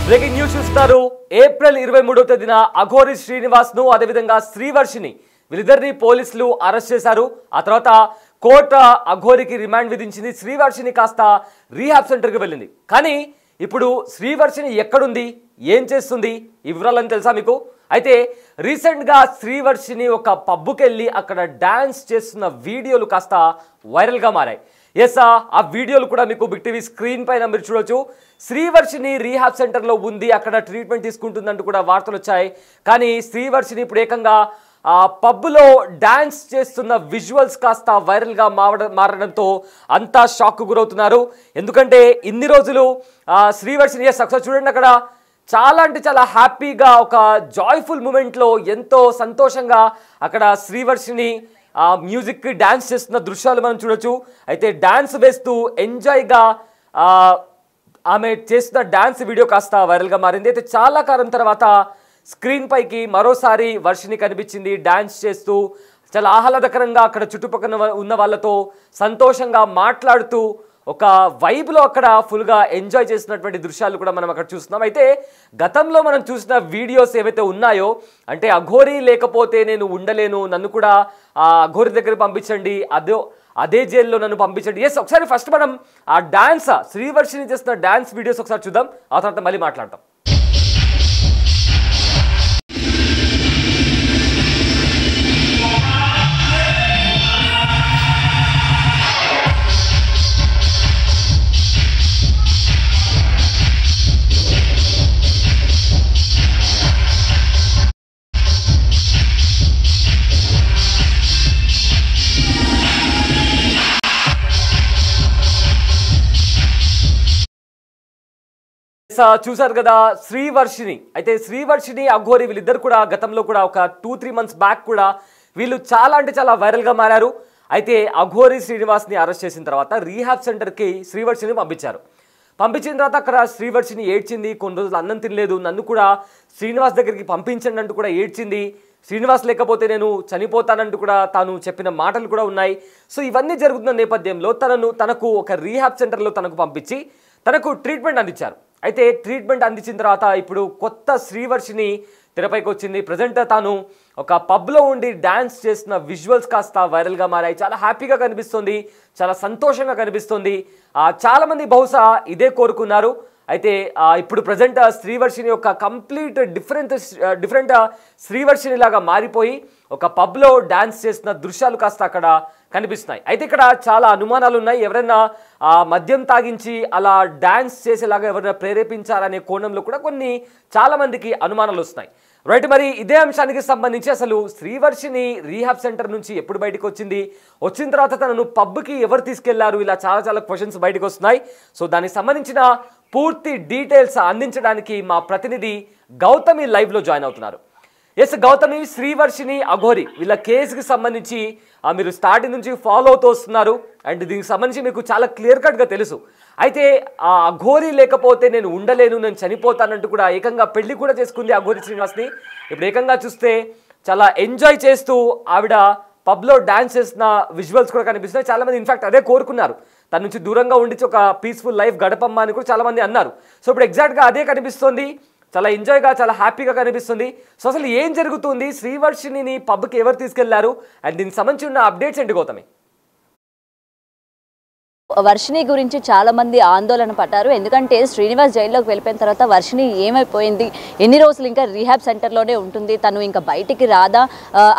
Breaking news చూస్తారు. April 23వ తేదీన అఘోరి శ్రీనివాస్ ను అదేవిధంగా శ్రీవర్షిని వీళ్ళిద్దరిని పోలీసులు అరెస్ట్ చేశారు. ఆ తర్వాత కోర్టు అఘోరికి రిమాండ్ విధించింది. శ్రీవర్షిని కాస్త రీహాబ్ సెంటర్కి వెళ్ళింది. కానీ ఇప్పుడు శ్రీవర్షిని ఎక్కడుంది, ఏం చేస్తుంది, ఈ వివరాలని తెలుసా మీకు? అయితే రీసెంట్గా శ్రీవర్షిని ఒక పబ్కి వెళ్ళి అక్కడ డాన్స్ చేస్తున్న వీడియోలు కాస్త వైరల్గా మారాయి. ఎస్, ఆ వీడియోలు కూడా మీకు బిగ్ టీవీ స్క్రీన్ పైన మీరు చూడొచ్చు. శ్రీవర్షిని రీహాబ్ సెంటర్లో ఉంది, అక్కడ ట్రీట్మెంట్ తీసుకుంటుందంటూ కూడా వార్తలు వచ్చాయి. కానీ శ్రీవర్షిని ఇప్పుడు ఏకంగా పబ్లో డాన్స్ చేస్తున్న విజువల్స్ కాస్త వైరల్గా మారడంతో అంతా షాక్ గురవుతున్నారు. ఎందుకంటే ఇన్ని రోజులు శ్రీవర్షిని ఒకసారి చూడండి, అక్కడ చాలా అంటే చాలా హ్యాపీగా ఒక జాయ్ఫుల్ మూమెంట్లో ఎంతో సంతోషంగా అక్కడ శ్రీవర్షిని మ్యూజిక్ డాన్స్ చేస్తున్న దృశ్యాలు మనం చూడొచ్చు. అయితే డాన్స్ వేస్తూ ఎంజాయ్గా ఆమె చేస్తున్న డాన్స్ వీడియో కాస్త వైరల్గా మారింది. అయితే చాలా కాలం తర్వాత స్క్రీన్ పైకి మరోసారి వర్షిని కనిపించింది డాన్స్ చేస్తూ, చాలా ఆహ్లాదకరంగా అక్కడ చుట్టుపక్కల ఉన్న వాళ్ళతో సంతోషంగా మాట్లాడుతూ ఒక వైబ్లో అక్కడ ఫుల్గా ఎంజాయ్ చేసినటువంటి దృశ్యాలు కూడా మనం అక్కడ చూస్తున్నాం. అయితే గతంలో మనం చూసిన వీడియోస్ ఏవైతే ఉన్నాయో, అంటే అఘోరి లేకపోతే నేను ఉండలేను, నన్ను కూడా అఘోరి దగ్గర పంపించండి, అదే జైల్లో నన్ను పంపించండి. ఎస్, ఒకసారి ఫస్ట్ మనం ఆ డాన్స్ శ్రీవర్షిని చేస్తున్న డాన్స్ వీడియోస్ ఒకసారి చూద్దాం, ఆ తర్వాత మళ్ళీ మాట్లాడతాం. చూసారు కదా శ్రీవర్షిని. అయితే శ్రీవర్షిని అఘోరి వీళ్ళిద్దరు కూడా గతంలో కూడా ఒక 2-3 మంత్స్ బ్యాక్ కూడా వీళ్ళు చాలా అంటే చాలా వైరల్గా మారారు. అయితే అఘోరి శ్రీనివాస్ని అరెస్ట్ చేసిన తర్వాత రీహాబ్ సెంటర్కి శ్రీవర్షిని పంపించిన తర్వాత అక్కడ శ్రీవర్షిని ఏడ్చింది. కొన్ని రోజులు అన్నం తినలేదు, నన్ను కూడా శ్రీనివాస్ దగ్గరికి పంపించండి అంటూ కూడా ఏడ్చింది. శ్రీనివాస్ లేకపోతే నేను చనిపోతానంటూ కూడా తాను చెప్పిన మాటలు కూడా ఉన్నాయి. సో ఇవన్నీ జరుగుతున్న నేపథ్యంలో తనకు ఒక రీహాబ్ సెంటర్లో తనకు పంపించి తనకు ట్రీట్మెంట్ అందించారు. అయితే ట్రీట్మెంట్ అందించిన తర్వాత ఇప్పుడు కొత్త శ్రీవర్షిని తెరపైకి వచ్చింది. ప్రజెంట్ తాను ఒక పబ్లో ఉండి డాన్స్ చేసిన విజువల్స్ కాస్త వైరల్గా మారాయి. చాలా హ్యాపీగా కనిపిస్తుంది, చాలా సంతోషంగా కనిపిస్తుంది. చాలామంది బహుశా ఇదే కోరుకున్నారు. అయితే ఇప్పుడు ప్రజెంట్ శ్రీవర్షిని యొక్క కంప్లీట్ డిఫరెంట్ శ్రీవర్షిని లాగా మారిపోయి ఒక పబ్లో డాన్స్ చేసిన దృశ్యాలు కాస్త అక్కడ కనిపిస్తున్నాయి. అయితే ఇక్కడ చాలా అనుమానాలు ఉన్నాయి. ఎవరైనా మద్యం తాగించి అలా డాన్స్ చేసేలాగా ఎవరైనా ప్రేరేపించారనే కోణంలో కూడా చాలా మందికి అనుమానాలు వస్తున్నాయి. రైట్, మరి ఇదే అంశానికి సంబంధించి అసలు శ్రీవర్షిని రీహాబ్ సెంటర్ నుంచి ఎప్పుడు బయటకు వచ్చిన తర్వాత తనను పబ్కి ఎవరు తీసుకెళ్లారు, ఇలా చాలా క్వశ్చన్స్ బయటకు వస్తున్నాయి. సో దానికి సంబంధించిన పూర్తి డీటెయిల్స్ అందించడానికి మా ప్రతినిధి గౌతమి లైవ్లో జాయిన్ అవుతున్నారు. ఎస్ గౌతమి, శ్రీవర్షిని అఘోరి వీళ్ళ కేసుకి సంబంధించి మీరు స్టార్టింగ్ నుంచి ఫాలో అవుతూ వస్తున్నారు అండ్ దీనికి సంబంధించి మీకు చాలా క్లియర్ కట్గా తెలుసు. అయితే ఆ అఘోరి లేకపోతే నేను ఉండలేను, నేను చనిపోతానంటూ కూడా ఏకంగా పెళ్లి కూడా చేసుకుంది అఘోరి శ్రీనివాస్ని. ఇప్పుడు ఏకంగా చూస్తే చాలా ఎంజాయ్ చేస్తూ ఆవిడ పబ్లో డాన్స్ చేసిన విజువల్స్ కూడా కనిపిస్తున్నాయి. చాలామంది ఇన్ఫాక్ట్ అదే కోరుకున్నారు, తన నుంచి దూరంగా ఉండి ఒక పీస్ఫుల్ లైఫ్ గడపమ్మా అని కూడా చాలామంది అన్నారు. సో ఇప్పుడు ఎగ్జాక్ట్గా అదే కనిపిస్తుంది, చాలా ఎంజాయ్గా చాలా హ్యాపీగా కనిపిస్తుంది. సో అసలు ఏం జరుగుతుంది, శ్రీవర్షిని పబ్కి ఎవరు తీసుకెళ్లారు అండ్ దీనికి సంబంధించి ఉన్న అప్డేట్స్ ఏంటి గౌతమి? వర్షిని గురించి చాలా మంది ఆందోళన పడ్డారు. ఎందుకంటే శ్రీనివాస్ జైల్లోకి వెళ్ళిపోయిన తర్వాత వర్షిని ఏమైపోయింది, ఎన్ని రోజులు ఇంకా రీహాబ్ సెంటర్లోనే ఉంటుంది, తను ఇంకా బయటికి రాదా,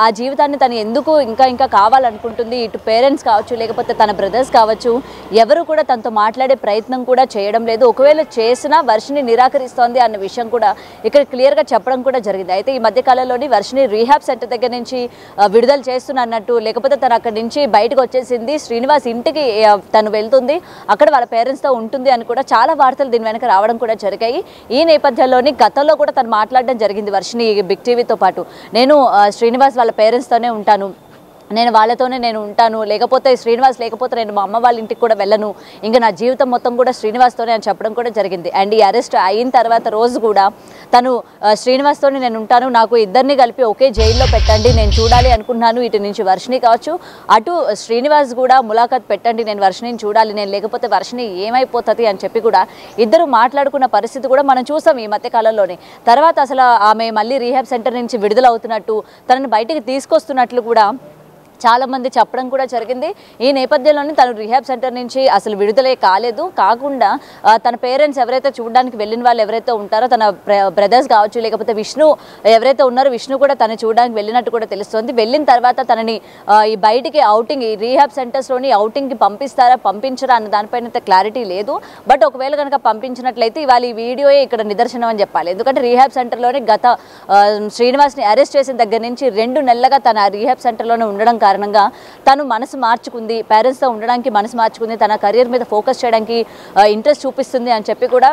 ఆ జీవితాన్ని తను ఎందుకు ఇంకా కావాలనుకుంటుంది, ఇటు పేరెంట్స్ కావచ్చు లేకపోతే తన బ్రదర్స్ కావచ్చు ఎవరు కూడా తనతో మాట్లాడే ప్రయత్నం కూడా చేయడం లేదు. ఒకవేళ చేసినా వర్షిని నిరాకరిస్తోంది అన్న విషయం కూడా ఇక్కడ క్లియర్గా చెప్పడం కూడా జరిగింది. అయితే ఈ మధ్యకాలంలోని వర్షిని రీహాబ్ సెంటర్ దగ్గర నుంచి విడుదల చేస్తున్నట్టు, లేకపోతే తను అక్కడి నుంచి బయటకు వచ్చేసింది, శ్రీనివాస్ ఇంటికి తను వెళ్తుంది, అక్కడ వాళ్ళ పేరెంట్స్తో ఉంటుంది అని కూడా చాలా వార్తలు దీని వెనక రావడం కూడా జరిగాయి. ఈ నేపథ్యంలోని గతంలో కూడా తను మాట్లాడడం జరిగింది వర్షిని బిగ్ టీవీతో పాటు, నేను శ్రీనివాస్ వాళ్ళ పేరెంట్స్తోనే ఉంటాను, నేను వాళ్ళతోనే నేను ఉంటాను, లేకపోతే శ్రీనివాస్ లేకపోతే నేను మా అమ్మ వాళ్ళ ఇంటికి కూడా వెళ్ళను, ఇంకా నా జీవితం మొత్తం కూడా శ్రీనివాస్తోనే అని చెప్పడం కూడా జరిగింది. అండ్ ఈ అరెస్ట్ అయిన తర్వాత రోజు కూడా తను శ్రీనివాస్తోనే నేను ఉంటాను, నాకు ఇద్దరిని కలిపి ఒకే జైల్లో పెట్టండి, నేను చూడాలి అనుకున్నాను, ఇటు నుంచి వర్షిని కావచ్చు అటు శ్రీనివాస్ కూడా ములాఖాత్ పెట్టండి, నేను వర్షిని చూడాలి, నేను లేకపోతే వర్షిని ఏమైపోతుంది అని చెప్పి కూడా ఇద్దరు మాట్లాడుకున్న పరిస్థితి కూడా మనం చూసాం ఈ మధ్య కాలంలోనే. తర్వాత అసలు ఆమె మళ్ళీ రీహాబ్ సెంటర్ నుంచి విడుదల అవుతున్నట్టు, తనని బయటికి తీసుకొస్తున్నట్లు కూడా చాలామంది చెప్పడం కూడా జరిగింది. ఈ నేపథ్యంలోనే తను రీహాబ్ సెంటర్ నుంచి అసలు విడుదలే కాలేదు, కాకుండా తన పేరెంట్స్ ఎవరైతే చూడడానికి వెళ్ళిన వాళ్ళు ఎవరైతే ఉంటారో తన బ్రదర్స్ కావచ్చు, లేకపోతే విష్ణు ఎవరైతే ఉన్నారో విష్ణు కూడా తను చూడడానికి వెళ్ళినట్టు కూడా తెలుస్తుంది. వెళ్ళిన తర్వాత తనని ఈ బయటికి అవుటింగ్, ఈ రీహాబ్ సెంటర్స్లోని అవుటింగ్కి పంపిస్తారా పంపించరా అన్న దానిపైన అయితే క్లారిటీ లేదు. బట్ ఒకవేళ కనుక పంపించినట్లయితే ఇవాళ ఈ వీడియోయే ఇక్కడ నిదర్శనం అని చెప్పాలి. ఎందుకంటే రీహాబ్ సెంటర్లోనే గత శ్రీనివాస్ని అరెస్ట్ చేసిన దగ్గర నుంచి 2 నెలలుగా తన రీహాబ్ సెంటర్లోనే ఉండడం కారణంగా తను మనసు మార్చుకుంది, పేరెంట్స్తో ఉండడానికి మనసు మార్చుకుంది, తన కెరీర్ మీద ఫోకస్ చేయడానికి ఇంట్రెస్ట్ చూపిస్తుంది అని చెప్పి కూడా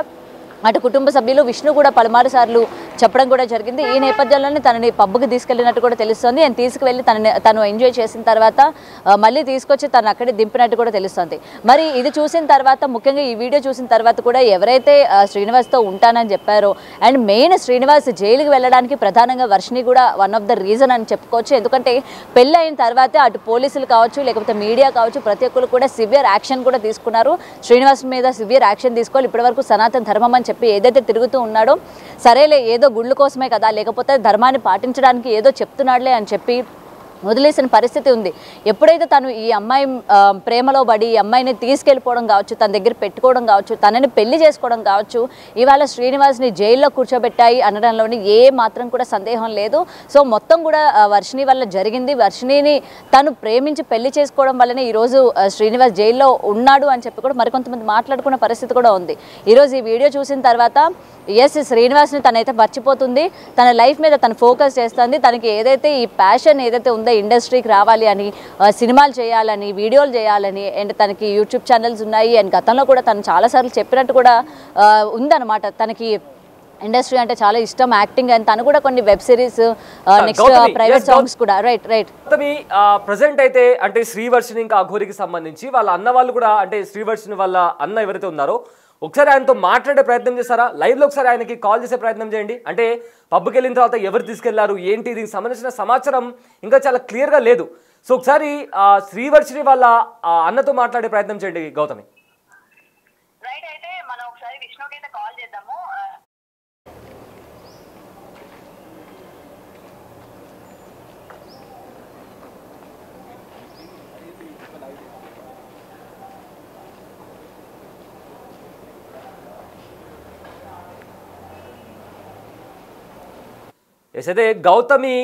అటు కుటుంబ సభ్యులు విష్ణు కూడా పలుమారు సార్లు చెప్పడం కూడా జరిగింది. ఈ నేపథ్యంలోనే తనని పబ్కి తీసుకెళ్ళినట్టు కూడా తెలుస్తుంది. ఆయన తీసుకువెళ్ళి తను ఎంజాయ్ చేసిన తర్వాత మళ్ళీ తీసుకొచ్చి తను అక్కడే దింపినట్టు కూడా తెలుస్తుంది. మరి ఇది చూసిన తర్వాత, ముఖ్యంగా ఈ వీడియో చూసిన తర్వాత కూడా ఎవరైతే శ్రీనివాస్తో ఉంటానని చెప్పారో, అండ్ మెయిన్ శ్రీనివాస్ జైలుకి వెళ్ళడానికి ప్రధానంగా వర్షిని కూడా వన్ ఆఫ్ ద రీజన్ అని చెప్పుకోవచ్చు. ఎందుకంటే పెళ్ళి అయిన తర్వాతే అటు పోలీసులు కావచ్చు, లేకపోతే మీడియా కావచ్చు, ప్రతి ఒక్కరు కూడా సివియర్ యాక్షన్ కూడా తీసుకున్నారు. శ్రీనివాస్ మీద సివియర్ యాక్షన్ తీసుకోవాలి, ఇప్పటివరకు సనాతన ధర్మం అని చెప్పి ఏదైతే తిరుగుతూ ఉన్నాడో, సరేలే ఏదో గుళ్ళు కోసమే కదా, లేకపోతే ధర్మాన్ని పాటించడానికి ఏదో చెప్తున్నాడులే అని చెప్పి వదిలేసిన పరిస్థితి ఉంది. ఎప్పుడైతే తను ఈ అమ్మాయి ప్రేమలో పడి ఈ అమ్మాయిని తీసుకెళ్ళిపోవడం కావచ్చు, తన దగ్గర పెట్టుకోవడం కావచ్చు, తనని పెళ్లి చేసుకోవడం కావచ్చు, ఇవాళ శ్రీనివాస్ని జైల్లో కూర్చోబెట్టాయి అనడంలోని ఏ మాత్రం కూడా సందేహం లేదు. సో మొత్తం కూడా వర్షిని వల్ల జరిగింది. వర్షినిని తను ప్రేమించి పెళ్లి చేసుకోవడం వల్లనే ఈరోజు శ్రీనివాస్ జైల్లో ఉన్నాడు అని చెప్పి కూడా మరికొంతమంది మాట్లాడుకున్న పరిస్థితి కూడా ఉంది. ఈరోజు ఈ వీడియో చూసిన తర్వాత ఎస్, శ్రీనివాస్ని తనైతే మర్చిపోతుంది, తన లైఫ్ మీద తను ఫోకస్ చేస్తుంది, తనకి ఏదైతే ఈ ప్యాషన్ ఏదైతే ఉందో ఇండస్ట్రీకి రావాలి అని, సినిమాలు చేయాలని, వీడియోలు చేయాలని, అండ్ తనకి యూట్యూబ్ ఛానల్స్ ఉన్నాయి. అండ్ గతంలో కూడా తను చాలాసార్లు చెప్పినట్టు కూడా ఉందన్నమాట, తనకి ఇండస్ట్రీ అంటే చాలా ఇష్టం, యాక్టింగ్, అండ్ తను కూడా కొన్ని web series, next private songs కూడా. రైట్ ప్రజెంట్ అయితే అంటే శ్రీవర్షిని ఇంకా అఘోరికి సంబంధించి వాళ్ళ అన్న వాళ్ళు కూడా, అంటే శ్రీవర్షిని వాళ్ళ అన్న ఎవరైతే ఉన్నారో ఒకసారి ఆయనతో మాట్లాడే ప్రయత్నం చేస్తారా? లైవ్లో ఒకసారి ఆయనకి కాల్ చేసే ప్రయత్నం చేయండి. అంటే పబ్కి వెళ్ళిన తర్వాత ఎవరు తీసుకెళ్లారు ఏంటి, దీనికి సంబంధించిన సమాచారం ఇంకా చాలా క్లియర్గా లేదు. సో ఒకసారి శ్రీవర్షిని వాళ్ళ అన్నతో మాట్లాడే ప్రయత్నం చేయండి గౌతమి. రైట్, అయితే మనం ఒకసారి విష్ణుకి అయితే కాల్ చేద్దాము. అయితే గౌతమి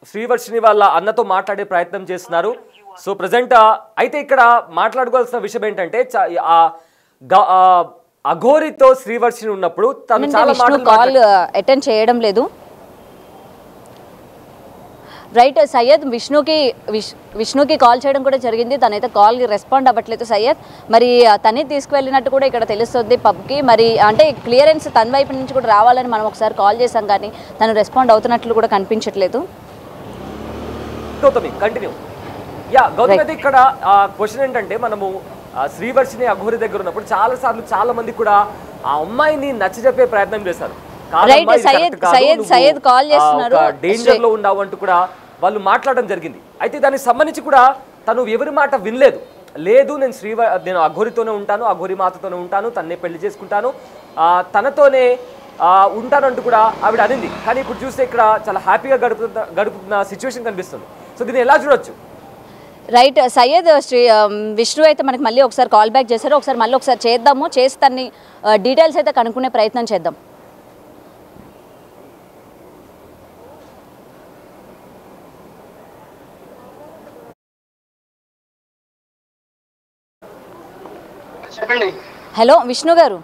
శ్రీవర్షిని వాళ్ళ అన్నతో మాట్లాడే ప్రయత్నం చేస్తున్నారు. సో ప్రజెంట్ అయితే ఇక్కడ మాట్లాడుకోవాల్సిన విషయం ఏంటంటే, అఘోరితో శ్రీవర్షిని ఉన్నప్పుడు తను చాలా కాల్ అటెండ్ చేయడం లేదు. రైట్, సయ్యద్ విష్ణుకి కాల్ చేయడం కూడా జరిగింది, తనైతే కాల్కి రెస్పాండ్ అవ్వట్లేదు సయ్యద్. మరి తనే తీసుకువెళ్ళినట్టు కూడా ఇక్కడ తెలుస్తుంది పబ్కి. మరి అంటే క్లియరెన్స్ తన వైపు నుంచి కూడా రావాలని మనం ఒకసారి కాల్ చేసాం, కానీ తను రెస్పాండ్ అవుతున్నట్లు కూడా కనిపించట్లేదు. గౌతమి కంటిన్యూ. గౌతమి అయితే ఇక్కడ క్వశ్చన్ ఏంటంటే, మనము శ్రీవర్షిని అఘోరి దగ్గర ఉన్నప్పుడు చాలా మంది కూడా ఆ అమ్మాయిని నచ్చజెప్పే ప్రయత్నం చేశారు. డేంజర్ లో ఉన్నావు అంటూ కూడా వాళ్ళు మాట్లాడడం జరిగింది. అయితే దానికి సంబంధించి కూడా తను ఎవరి మాట వినలేదు. లేదు, నేను అఘోరితోనే ఉంటాను, అఘోరి మాతతోనే ఉంటాను, తన్నే పెళ్లి చేసుకుంటాను, తనతోనే ఉంటానంటూ కూడా ఆవిడ అనింది. కానీ ఇప్పుడు చూస్తే ఇక్కడ చాలా హ్యాపీగా గడుపుతున్న సిచ్యువేషన్ కనిపిస్తుంది. సో దీన్ని ఎలా చూడొచ్చు? రైట్, సయ్యద్ విష్ణు అయితే మనకి మళ్ళీ ఒకసారి కాల్ బ్యాక్ చేశారు. మళ్ళీ ఒకసారి చేద్దాము, చేసి తన్ని డీటెయిల్స్ అయితే కనుక్కునే ప్రయత్నం చేద్దాం. హలో విష్ణు గారు.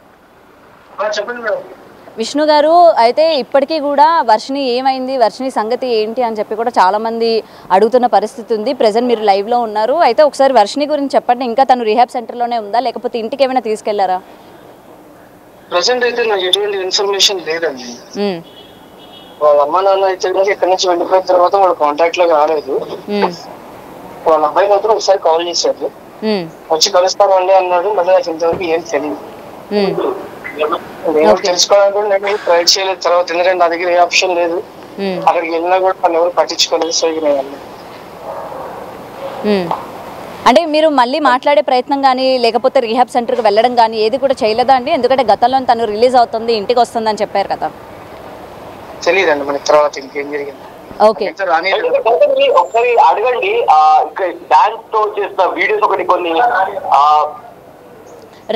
విష్ణు గారు, అయితే ఇప్పటికీ కూడా వర్షిని ఏమైంది, వర్షిని సంగతి ఏంటి అని చెప్పి కూడా చాలామంది అడుగుతున్న పరిస్థితి ఉంది. ప్రెజెంట్ మీరు లైవ్లో ఉన్నారు. అయితే ఒకసారి వర్షిని గురించి చెప్పండి. ఇంకా తను రీహాబ్ సెంటర్లోనే ఉందా, లేకపోతే ఇంటికి ఏమైనా తీసుకెళ్లారా? ప్రెజెంట్ అయితే నాకు ఎటువంటి ఇన్ఫర్మేషన్ లేదండి. వాళ్ళ అమ్మ నాన్న అయితే ఇక్కడ నుంచి వెళ్ళిపోయిన తర్వాత వాడు కాంటాక్ట్ లో రాలేదు. వాళ్ళ అబ్బాయి మాత్రం ఒకసారి కాల్ చేశాడు, వచ్చి కలుస్తామండి అన్నాడు. మళ్ళీ నాకు ఇంతవరకు ఏం తెలియదు. నేను తెలుసుకోవడానికి కూడా నేను ట్రై చేయలేదు తర్వాత, ఎందుకంటే నా దగ్గర ఏ ఆప్షన్ లేదు. అక్కడికి వెళ్ళినా కూడా వాళ్ళు ఎవరు పట్టించుకోలేదు. సో ఇక నేను అంటే మీరు మళ్ళీ మాట్లాడే ప్రయత్నం కానీ లేకపోతే రీహాబ్ సెంటర్కి వెళ్ళడం కానీ ఏది కూడా చేయలేదా అండి? ఎందుకంటే గతంలో తను రిలీజ్ అవుతుంది, ఇంటికి వస్తుంది అని చెప్పారు కదా. తెలియదండి మనకి తర్వాత ఇంకేం జరిగింది. ఓకే, ఒకసారి అడగండి. ఇక్కడ డాన్స్ తో చేసిన వీడియోస్ ఒకటి కొన్ని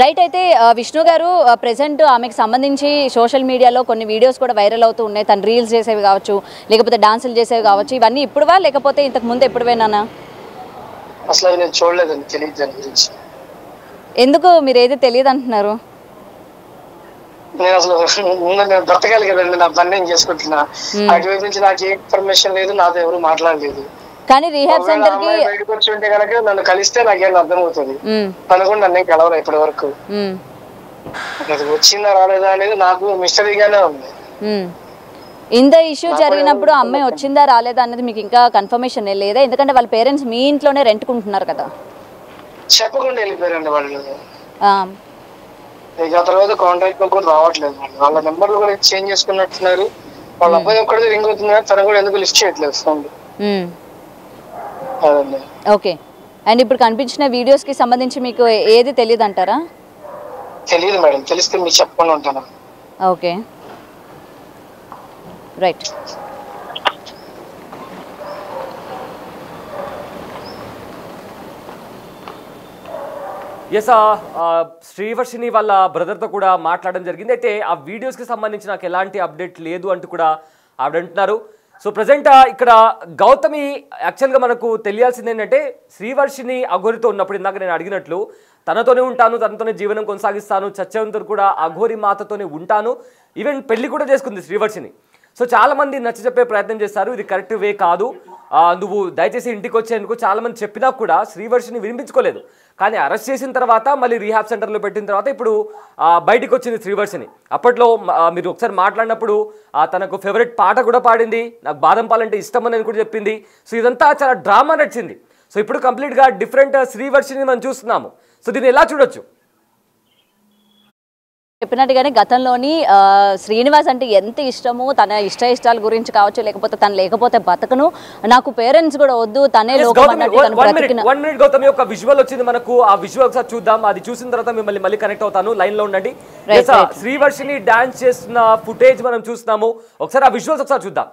రైట్. అయితే విష్ణు గారు ప్రెసెంట్ ఆమెకు సంబంధించి సోషల్ మీడియాలో కొన్ని వీడియోస్ కూడా వైరల్ అవుతూ ఉన్నాయి. తను రీల్స్ చేసేవి కావచ్చు, లేకపోతే డాన్సులు చేసేవి కావచ్చు. ఇవన్నీ ఇప్పుడువా లేకపోతే ఇంతకు ముందు ఎప్పుడువేనా? అసలు అది నేను చూడలేదండి, తెలియదు దాని గురించి. ఎందుకు మీరు ఏది తెలియదు అంటున్నారు? నేను అసలు ముందు నేను బ్రతకాలి కదండి, నా పని నేను చేసుకుంటున్నా. అటువైపు నుంచి నాకు ఏ ఇన్ఫర్మేషన్ లేదు, నాతో ఎవరు మాట్లాడలేదు. కానీ రీహాబ్ సెంటర్ కి బయటకు వచ్చి ఉంటే కనుక నన్ను కలిస్తే నాకేం అర్థమవుతుంది. తను కూడా నన్ను కలవరు ఇప్పటి వరకు. అది వచ్చిందా రాలేదా అనేది నాకు మిస్టరీగానే ఉంది. ఇంత ఇష్యూ జరిగినప్పుడు అమ్మాయి వచ్చిందా రాలేదా అనేది మీకు ఇంకా కన్ఫర్మేషన్ లేదా? ఎందుకంటే వాళ్ళ పేరెంట్స్ మీ ఇంట్లోనే రెంట్కుంటున్నారు కదా. చెప్పకుండా వెళ్ళిపోయారండి వాళ్ళు. ఇక తర్వాత కాంటాక్ట్ లో కూడా రావట్లేదు. వాళ్ళ నెంబర్లు కూడా చేంజ్ చేసుకున్నట్టున్నారు. వాళ్ళ అబ్బాయి ఒక్కడే రింగ్ అవుతుంది, తను కూడా ఎందుకు లిఫ్ట్ చేయట్లేదు ఫోన్. ఓకే. అండ్ ఇప్పుడు కనిపించిన వీడియోస్ కి సంబంధించి మీకు ఏది తెలియదు అంటారా? తెలియదు మేడం, తెలిస్తే మీకు చెప్పకుండా ఉంటాను. Okay, right. ఎస్, శ్రీవర్షిని వాళ్ళ బ్రదర్తో కూడా మాట్లాడడం జరిగింది. అయితే ఆ వీడియోస్కి సంబంధించి నాకు ఎలాంటి అప్డేట్ లేదు అంటూ కూడా ఆవిడ అంటున్నారు. సో ప్రజెంట్ ఇక్కడ గౌతమి యాక్చువల్గా మనకు తెలియాల్సింది ఏంటంటే శ్రీవర్షిని అఘోరితో ఉన్నప్పుడు ఇందాక నేను అడిగినట్లు తనతోనే ఉంటాను, తనతోనే జీవనం కొనసాగిస్తాను, చచ్చేంతరు కూడా అఘోరి మాతతోనే ఉంటాను, ఈవెన్ పెళ్లి కూడా చేసుకుంది శ్రీవర్షిని. సో చాలామంది నచ్చ చెప్పే ప్రయత్నం చేస్తారు, ఇది కరెక్ట్ వే కాదు, నువ్వు దయచేసి ఇంటికి వచ్చేందుకు చాలామంది చెప్పినా కూడా శ్రీవర్షిని వినిపించుకోలేదు. కానీ అరెస్ట్ చేసిన తర్వాత మళ్ళీ రీహాబ్ సెంటర్లో పెట్టిన తర్వాత ఇప్పుడు బయటికి వచ్చింది శ్రీవర్షిని. అప్పట్లో మీరు ఒకసారి మాట్లాడినప్పుడు తనకు ఫేవరెట్ పాట కూడా పాడింది, నాకు బాదం పాలంటే ఇష్టం అని కూడా చెప్పింది. సో ఇదంతా చాలా డ్రామా నడిచింది. సో ఇప్పుడు కంప్లీట్గా డిఫరెంట్ శ్రీవర్షిని మనం చూస్తున్నాము. సో దీన్ని ఎలా చూడొచ్చు? చెప్పినట్టుగానే గతంలోని శ్రీనివాస్ అంటే ఎంత ఇష్టమో, తన ఇష్టాల గురించి కావచ్చు, లేకపోతే తను లేకపోతే బతకను, నాకు పేరెంట్స్ కూడా వద్దు, తనే లోకం అన్నట్టు తను బ్రతికిన. 1 minute గౌతమి, ఒక విజువల్ వచ్చింది మనకు, ఆ విజువల్ ఒకసారి చూద్దాం. అది చూసిన తర్వాత మిమ్మల్ని మళ్ళీ కనెక్ట్ అవుతాను, లైన్ లో ఉండండి. శ్రీవర్షిని డాన్స్ చేస్తున్న ఫుటేజ్ మనం చూస్తున్నాము, ఒకసారి ఆ విజువల్స్ ఒకసారి చూద్దాం.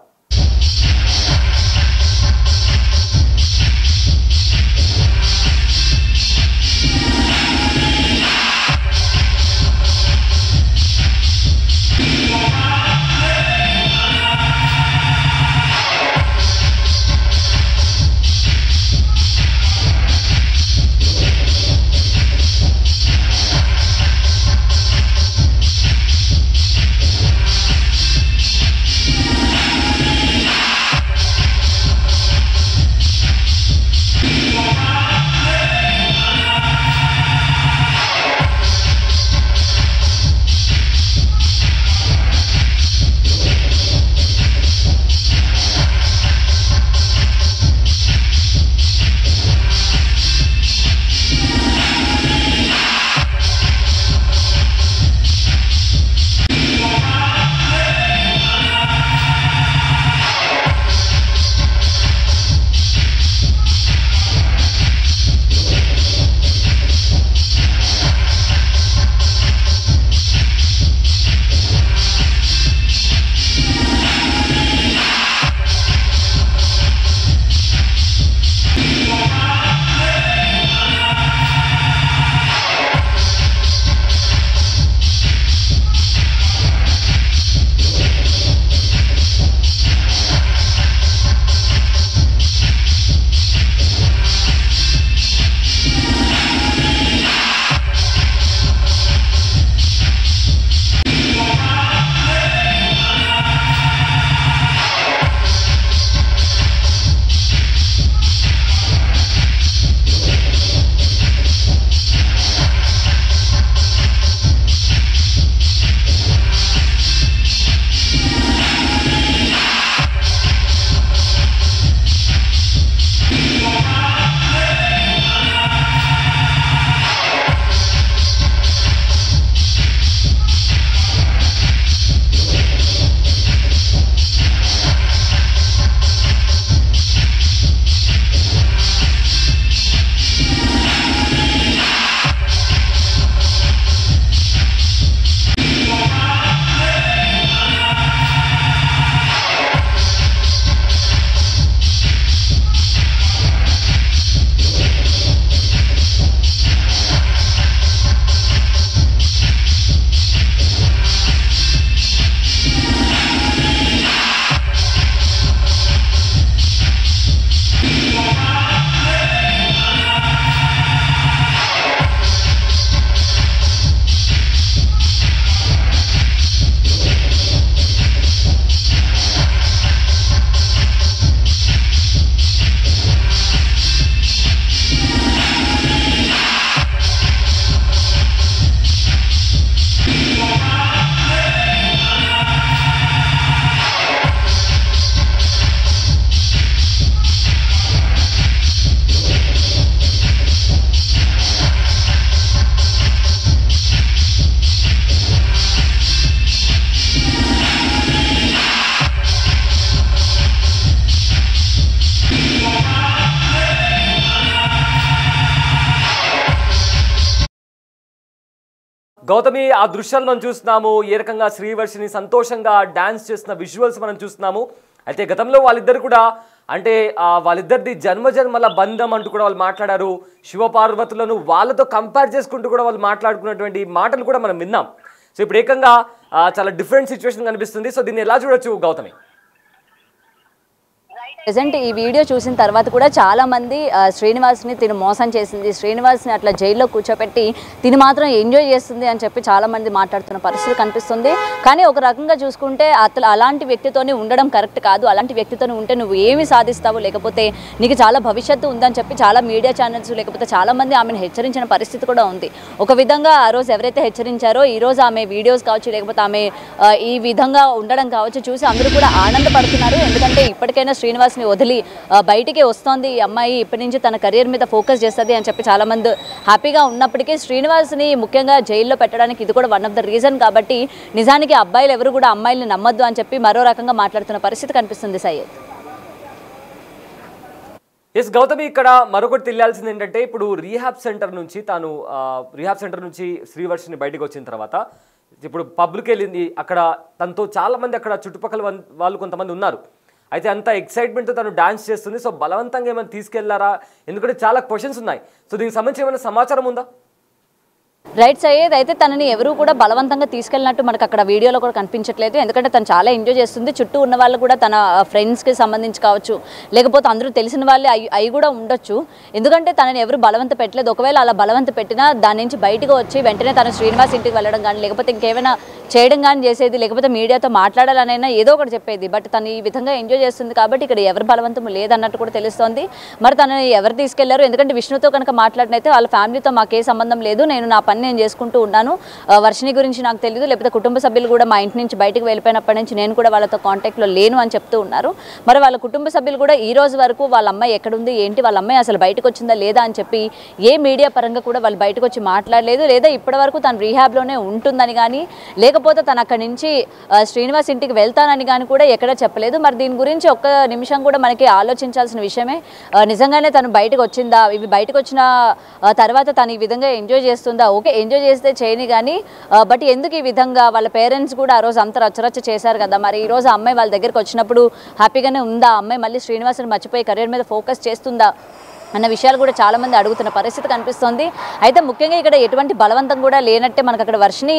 గౌతమి, ఆ దృశ్యాలు మనం చూస్తున్నాము. ఏ రకంగా శ్రీవర్షిని సంతోషంగా డాన్స్ చేస్తున్న విజువల్స్ మనం చూస్తున్నాము. అయితే గతంలో వాళ్ళిద్దరు కూడా అంటే వాళ్ళిద్దరిది జన్మజన్మల బంధం అంటూ కూడా వాళ్ళు మాట్లాడారు. శివపార్వతులను వాళ్ళతో కంపేర్ చేసుకుంటూ కూడా వాళ్ళు మాట్లాడుకున్నటువంటి మాటలు కూడా మనం విన్నాం. సో ఇప్పుడు ఏకంగా చాలా డిఫరెంట్ సిచ్యువేషన్ కనిపిస్తుంది. సో దీన్ని ఎలా చూడొచ్చు గౌతమి? ప్రెజెంట్ ఈ వీడియో చూసిన తర్వాత కూడా చాలామంది శ్రీనివాస్ని తిను మోసం చేసింది, శ్రీనివాస్ని అట్లా జైల్లో కూర్చోపెట్టి తిని మాత్రం ఎంజాయ్ చేస్తుంది అని చెప్పి చాలామంది మాట్లాడుతున్న పరిస్థితి కనిపిస్తుంది. కానీ ఒక రకంగా చూసుకుంటే అసలు అలాంటి వ్యక్తితోనే ఉండడం కరెక్ట్ కాదు. అలాంటి వ్యక్తితోనే ఉంటే నువ్వు ఏమి సాధిస్తావు, లేకపోతే నీకు చాలా భవిష్యత్తు ఉందని చెప్పి చాలా మీడియా ఛానల్స్ లేకపోతే చాలామంది ఆమెను హెచ్చరించిన పరిస్థితి కూడా ఉంది. ఒక విధంగా ఆ రోజు ఎవరైతే హెచ్చరించారో ఈరోజు ఆమె వీడియోస్ కావచ్చు, లేకపోతే ఆమె ఈ విధంగా ఉండడం కావచ్చు చూసి అందరూ కూడా ఆనందపడుతున్నారు. ఎందుకంటే ఇప్పటికైనా శ్రీనివాస్ వదిలి బయటికి వస్తోంది ఈ అమ్మాయి, ఇప్పటి నుంచి తన కెరీర్ మీద ఫోకస్ చేస్తుంది అని చెప్పి చాలా మంది హ్యాపీగా ఉన్నప్పటికీ శ్రీనివాస్ని ముఖ్యంగా జైల్లో పెట్టడానికి ఇది కూడా వన్ ఆఫ్ ద రీజన్. కాబట్టి నిజానికి అబ్బాయిలు ఎవరు కూడా అమ్మాయిల్ని నమ్మొద్దు అని చెప్పి మరో రకంగా మాట్లాడుతున్న పరిస్థితి కనిపిస్తుంది సయ్యద్. ఎస్ గౌతమి, ఇక్కడ మరొకటి తెలియాల్సింది ఏంటంటే ఇప్పుడు రీహాబ్ సెంటర్ నుంచి శ్రీవర్షిని బయటకు వచ్చిన తర్వాత ఇప్పుడు పబ్లిక్ వెళ్ళింది. అక్కడ తనతో చాలా మంది అక్కడ చుట్టుపక్కల వాళ్ళు కొంతమంది ఉన్నారు. అయితే అంత ఎక్సైట్మెంట్తో తను డాన్స్ చేస్తుంది. సో బలవంతంగా ఏమైనా తీసుకెళ్లారా? ఎందుకంటే చాలా క్వశ్చన్స్ ఉన్నాయి. సో దీనికి సంబంధించి ఏమైనా సమాచారం ఉందా? రైట్ సయ్యద్, అయితే తనని ఎవరు కూడా బలవంతంగా తీసుకెళ్ళినట్టు మనకు అక్కడ వీడియోలో కూడా కనిపించట్లేదు. ఎందుకంటే తను చాలా ఎంజాయ్ చేస్తుంది. చుట్టూ ఉన్న వాళ్ళు కూడా తన ఫ్రెండ్స్కి సంబంధించి కావచ్చు, లేకపోతే అందరూ తెలిసిన వాళ్ళే అవి కూడా ఉండొచ్చు. ఎందుకంటే తనని ఎవరు బలవంత పెట్టలేదు. ఒకవేళ అలా బలవంత పెట్టినా దాని నుంచి బయటకు వచ్చి వెంటనే తను శ్రీనివాస్ ఇంటికి వెళ్ళడం కానీ, లేకపోతే ఇంకేమైనా చేయడం కానీ చేసేది, లేకపోతే మీడియాతో మాట్లాడాలనైనా ఏదో ఒకటి చెప్పేది. బట్ తను ఈ విధంగా ఎంజాయ్ చేస్తుంది కాబట్టి ఇక్కడ ఎవరు బలవంతం లేదన్నట్టు కూడా తెలుస్తోంది. మరి తనని ఎవరు తీసుకెళ్లారు? ఎందుకంటే విష్ణుతో కనుక మాట్లాడినైతే వాళ్ళ ఫ్యామిలీతో మాకే సంబంధం లేదు, నేను నా పని నేను చేసుకుంటూ ఉన్నాను, వర్షిని గురించి నాకు తెలియదు, లేకపోతే కుటుంబ సభ్యులు కూడా మా ఇంటి నుంచి బయటకు వెళ్ళిపోయినప్పటి నుంచి నేను కూడా వాళ్ళతో కాంటాక్ట్లో లేను అని చెప్తూ ఉన్నారు. మరి వాళ్ళ కుటుంబ సభ్యులు కూడా ఈ రోజు వరకు వాళ్ళ అమ్మాయి ఎక్కడుంది ఏంటి, వాళ్ళ అమ్మాయి అసలు బయటకు వచ్చిందా లేదా అని చెప్పి ఏ మీడియా పరంగా కూడా వాళ్ళు బయటకు వచ్చి మాట్లాడలేదు. లేదా ఇప్పటి వరకు తను రీహాబ్లోనే ఉంటుందని కానీ, లేకపోతే తను అక్కడి నుంచి శ్రీనివాస్ ఇంటికి వెళ్తానని కానీ కూడా ఎక్కడ చెప్పలేదు. మరి దీని గురించి ఒక్క నిమిషం కూడా మనకి ఆలోచించాల్సిన విషయమే. నిజంగానే తను బయటకు వచ్చిందా, ఇవి బయటకు వచ్చిన తర్వాత తను ఈ విధంగా ఎంజాయ్ చేస్తుందా? ఓకే, ఎంజాయ్ చేస్తే చేయని కానీ బట్ ఎందుకు ఈ విధంగా వాళ్ళ పేరెంట్స్ కూడా ఆ రోజు అంత రచ్చరచ్చ చేశారు కదా. మరి ఈ రోజు అమ్మాయి వాళ్ళ దగ్గరికి వచ్చినప్పుడు హ్యాపీగానే ఉందా? అమ్మాయి మళ్ళీ శ్రీనివాస్ని మర్చిపోయి కెరీర్ మీద ఫోకస్ చేస్తుందా అన్న విషయాలు కూడా చాలామంది అడుగుతున్న పరిస్థితి కనిపిస్తుంది. అయితే ముఖ్యంగా ఇక్కడ ఎటువంటి బలవంతం కూడా లేనట్టే మనకు అక్కడ వర్షిని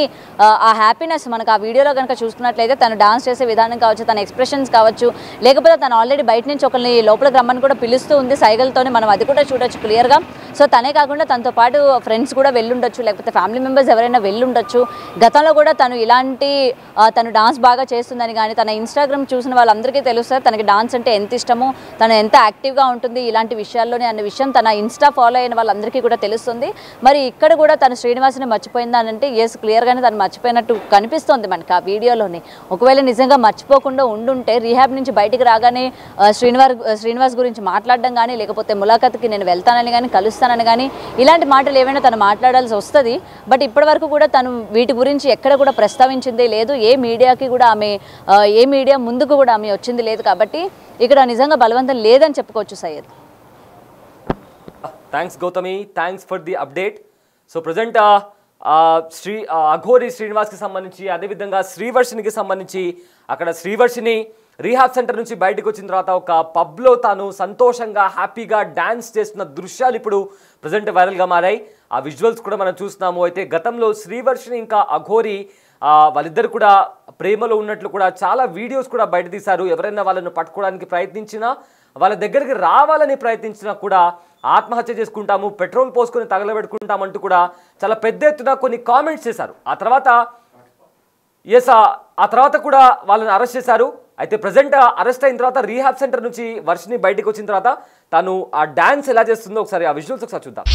ఆ హ్యాపీనెస్ మనకు ఆ వీడియోలో కనుక చూసుకున్నట్లయితే తను డాన్స్ చేసే విధానం కావచ్చు, తన ఎక్స్ప్రెషన్స్ కావచ్చు, లేకపోతే తను ఆల్రెడీ బయట నుంచి ఒకరిని లోపలికి రమ్మని కూడా పిలుస్తూ ఉంది సైగలతోనే, మనం అది కూడా చూడొచ్చు క్లియర్గా. సో తనే కాకుండా తనతో పాటు ఫ్రెండ్స్ కూడా వెళ్ళుండొచ్చు, లేకపోతే ఫ్యామిలీ మెంబర్స్ ఎవరైనా వెళ్ళుండొచ్చు. గతంలో కూడా తను ఇలాంటి తను డాన్స్ బాగా చేస్తుందని కానీ, తన ఇన్స్టాగ్రామ్ చూసిన వాళ్ళందరికీ తెలుస్తుంది తనకి డాన్స్ అంటే ఎంత ఇష్టమో, తను ఎంత యాక్టివ్గా ఉంటుంది ఇలాంటి విషయాల్లోనే అన్న విషయం తన ఇన్స్టా ఫాలో అయిన వాళ్ళందరికీ కూడా తెలుస్తుంది. మరి ఇక్కడ కూడా తను శ్రీనివాస్ని మర్చిపోయిందా అని అంటే ఎస్, క్లియర్గానే తను మర్చిపోయినట్టు కనిపిస్తోంది మనకి ఆ వీడియోలోనే. ఒకవేళ నిజంగా మర్చిపోకుండా ఉండుంటే రీహాబ్ నుంచి బయటికి రాగానే శ్రీనివాస్ గురించి మాట్లాడడం కానీ, లేకపోతే ములాఖత్కి నేను వెళ్తానని కానీ, కలుస్తానని కానీ ఇలాంటి మాటలు ఏమైనా తను మాట్లాడాల్సి వస్తుంది. బట్ ఇప్పటి వరకు కూడా తను వీటి గురించి ఎక్కడ కూడా ప్రస్తావించిందే లేదు. ఏ మీడియాకి కూడా ఆమె ఏ మీడియా ముందుకు కూడా ఆమె వచ్చింది లేదు. కాబట్టి ఇక్కడ నిజంగా బలవంతం లేదని చెప్పుకోవచ్చు Syed. Thanks Gautami, thanks for the update. So present Aghori శ్రీనివాస్కి సంబంధించి, అదేవిధంగా శ్రీవర్షినికి సంబంధించి అక్కడ శ్రీవర్షిని రీహాబ్ సెంటర్ నుంచి బయటకు వచ్చిన తర్వాత ఒక పబ్లో తాను సంతోషంగా హ్యాపీగా డ్యాన్స్ చేస్తున్న దృశ్యాలు ఇప్పుడు ప్రజెంట్ వైరల్గా మారాయి. ఆ విజువల్స్ కూడా మనం చూస్తున్నాము. అయితే గతంలో శ్రీవర్షిని ఇంకా అఘోరి వాళ్ళిద్దరు కూడా ప్రేమలో ఉన్నట్లు కూడా చాలా వీడియోస్ కూడా బయట తీశారు. ఎవరైనా వాళ్ళను పట్టుకోవడానికి ప్రయత్నించినా, వాళ్ళ దగ్గరికి రావాలని ప్రయత్నించినా కూడా ఆత్మహత్య చేసుకుంటాము, పెట్రోల్ పోసుకొని తగలబెట్టుకుంటామంటూ కూడా చాలా పెద్ద ఎత్తున కొన్ని కామెంట్స్ చేశారు. ఆ తర్వాత కూడా వాళ్ళని అరెస్ట్ చేశారు. అయితే ప్రజెంట్ అరెస్ట్ అయిన తర్వాత రీహాబ్ సెంటర్ నుంచి వర్షిని బయటకు వచ్చిన తర్వాత తను ఆ డాన్స్ ఎలా చేస్తుందో ఒకసారి ఆ విజువల్స్ ఒకసారి చూద్దాం.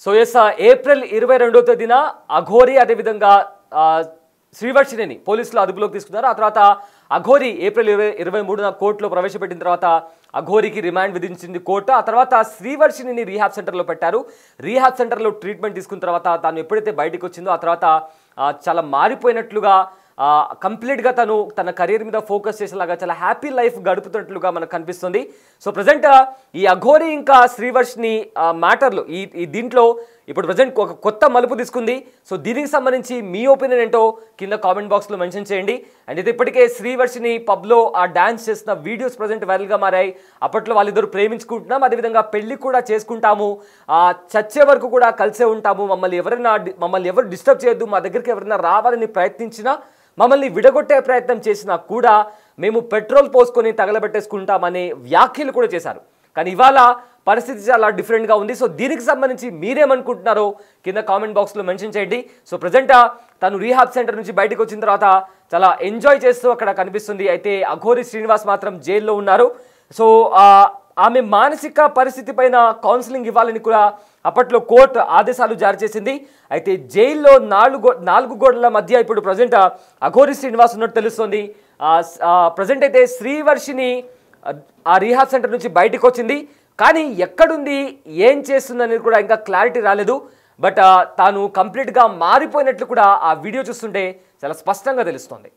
సో ఎస్ ఏప్రిల్ 22వ తేదీన అఘోరి అదేవిధంగా శ్రీవర్షిణిని పోలీసులు అదుపులోకి తీసుకున్నారు. ఆ తర్వాత అఘోరి ఏప్రిల్ 23న కోర్టులో ప్రవేశపెట్టిన తర్వాత అఘోరికి రిమాండ్ విధించింది కోర్టు. ఆ తర్వాత శ్రీవర్షిణిని రీహాబ్ సెంటర్లో పెట్టారు. రీహాబ్ సెంటర్లో ట్రీట్మెంట్ తీసుకున్న తర్వాత తాను ఎప్పుడైతే బయటకు వచ్చిందో ఆ తర్వాత చాలా మారిపోయినట్లుగా కంప్లీట్గా తన కెరీర్ మీద ఫోకస్ చేసేలాగా చాలా హ్యాపీ లైఫ్ గడుపుతున్నట్లుగా మనకు కనిపిస్తుంది. సో ప్రజెంట్ ఈ అఘోరి ఇంకా శ్రీవర్షిణి మ్యాటర్లు ఈ దీంట్లో ఇప్పుడు ప్రజెంట్ ఒక కొత్త మలుపు తీసుకుంది. సో దీనికి సంబంధించి మీ ఒపీనియన్ ఏంటో కింద కామెంట్ బాక్స్లో మెన్షన్ చేయండి. అండ్ ఇది ఇప్పటికే శ్రీవర్షిణి పబ్లో ఆ డాన్స్ చేసిన వీడియోస్ ప్రజెంట్ వైరల్గా మారాయి. అప్పట్లో వాళ్ళిద్దరు ప్రేమించుకుంటున్నాం, అదేవిధంగా పెళ్లి కూడా చేసుకుంటాము, చచ్చే వరకు కూడా కలిసే ఉంటాము, మమ్మల్ని ఎవరు డిస్టర్బ్ చేయొద్దు, మా దగ్గరికి ఎవరైనా రావాలని ప్రయత్నించినా మమ్మల్ని విడగొట్టే ప్రయత్నం చేసినా కూడా మేము పెట్రోల్ పోసుకొని తగలబెట్టేసుకుంటామనే వ్యాఖ్యలు కూడా చేశారు. కానీ ఇవాళ పరిస్థితి చాలా డిఫరెంట్గా ఉంది. సో దీనికి సంబంధించి మీరేమనుకుంటున్నారో కింద కామెంట్ బాక్స్లో మెన్షన్ చేయండి. సో ప్రజెంట్ తను రీహాబ్ సెంటర్ నుంచి బయటకు వచ్చిన తర్వాత చాలా ఎంజాయ్ చేస్తూ అక్కడ కనిపిస్తుంది. అయితే అఘోరి శ్రీనివాస్ మాత్రం జైల్లో ఉన్నారు. సో ఆమె మానసిక పరిస్థితి పైన కౌన్సిలింగ్ ఇవ్వాలని కూడా అప్పట్లో కోర్టు ఆదేశాలు జారీ చేసింది. అయితే జైల్లో నాలుగు గోడల మధ్య ఇప్పుడు ప్రజెంట్ అఘోరి శ్రీనివాస్ ఉన్నట్టు తెలుస్తుంది. ప్రజెంట్ అయితే శ్రీవర్షిణి ఆ రీహాబ్ సెంటర్ నుంచి బయటకు వచ్చింది, కానీ ఎక్కడుంది ఏం చేస్తుందనేది కూడా ఇంకా క్లారిటీ రాలేదు. బట్ తాను కంప్లీట్గా మారిపోయినట్లు కూడా ఆ వీడియో చూస్తుంటే చాలా స్పష్టంగా తెలుస్తుంది.